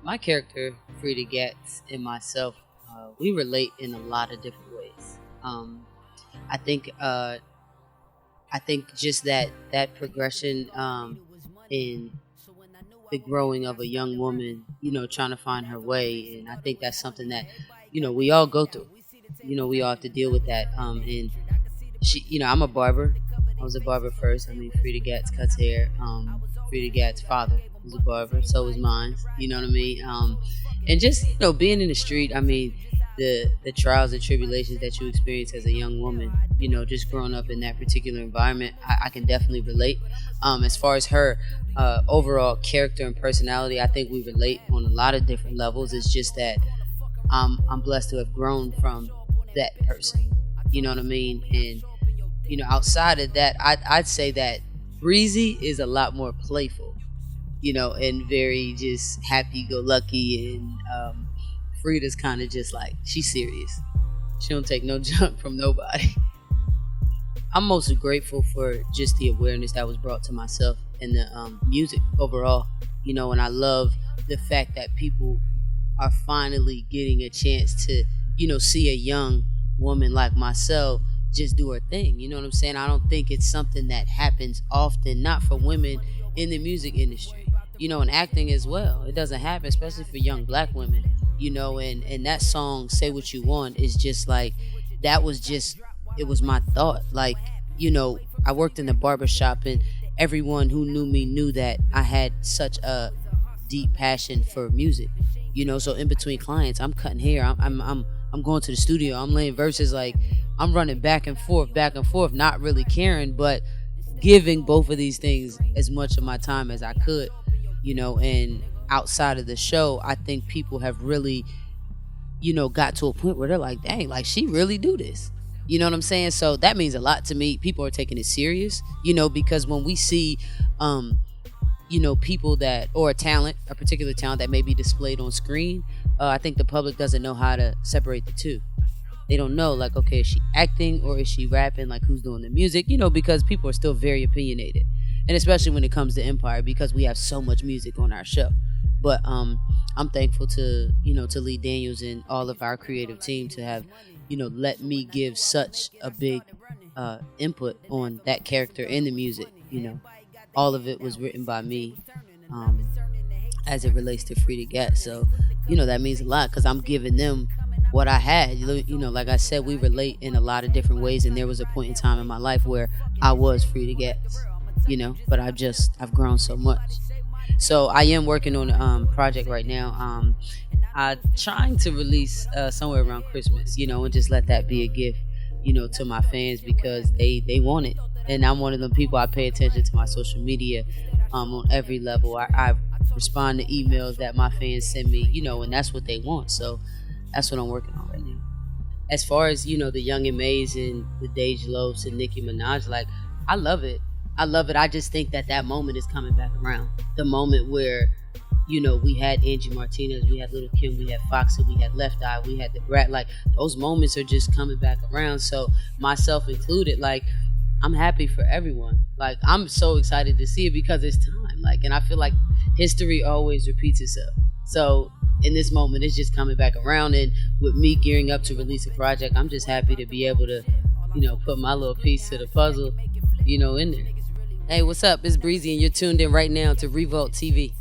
My character, Freda Gatz, and myself, we relate in a lot of different ways. Um, I think I think just that progression in the growing of a young woman, trying to find her way, and I think that's something that we all go through. We all have to deal with that. And she, I'm a barber. I was a barber first. I mean, Freda Gatz cuts hair. Freda Gatz's father was a barber, so was mine. You know what I mean? And just being in the street. I mean, the trials and tribulations that you experience as a young woman. Just growing up in that particular environment, I can definitely relate. As far as her overall character and personality, I think we relate on a lot of different levels. It's just that I'm blessed to have grown from that person. You know what I mean? And outside of that, I'd say that Bre-Z is a lot more playful, and very just happy-go-lucky. And Freda's kind of just like, she's serious. She don't take no junk from nobody. I'm most grateful for just the awareness that was brought to myself and the music overall. And I love the fact that people are finally getting a chance to, see a young woman like myself just do her thing. You know what I'm saying? I don't think it's something that happens often, not for women in the music industry, and acting as well. It doesn't happen, especially for young black women, and that song, Say What You Want, is just like, that was just, it was my thought. Like, I worked in the barber shop, and everyone who knew me knew that I had such a deep passion for music. So in between clients, I'm cutting hair, I'm going to the studio, I'm laying verses, like I'm running back and forth, not really caring, but giving both of these things as much of my time as I could, and outside of the show, I think people have really, got to a point where they're like, dang, like she really do this. You know what I'm saying? So that means a lot to me. People are taking it serious, because when we see, people that, or a particular talent that may be displayed on screen, I think the public doesn't know how to separate the two. They don't know, like, okay, is she acting or is she rapping? Like, who's doing the music? Because people are still very opinionated, and especially when it comes to Empire, because we have so much music on our show. But I'm thankful to to Lee Daniels and all of our creative team to have let me give such a big input on that character and the music. All of it was written by me, as it relates to Freda Gatz. So that means a lot, because I'm giving them what I had. Like I said, we relate in a lot of different ways, and there was a point in time in my life where I was Freda Gatz, but I've grown so much. So I am working on a project right now. I'm trying to release somewhere around Christmas, and just let that be a gift, to my fans, because they want it. And I'm one of them people, I pay attention to my social media on every level. I respond to emails that my fans send me, and that's what they want. So that's what I'm working on right now. As far as, the Young and Mays and the Dej Loafs and Nicki Minaj, like, I love it. I just think that moment is coming back around. The moment where, we had Angie Martinez, we had Little Kim, we had Foxy, we had Left Eye, we had the Brat. Like, those moments are just coming back around. So myself included, like, I'm happy for everyone. Like, I'm so excited to see it, because it's time. Like, and I feel like history always repeats itself. So in this moment, it's just coming back around. And with me gearing up to release a project, I'm just happy to be able to, put my little piece to the puzzle, in there. Hey, what's up? It's Bre-Z, and you're tuned in right now to REVOLT TV.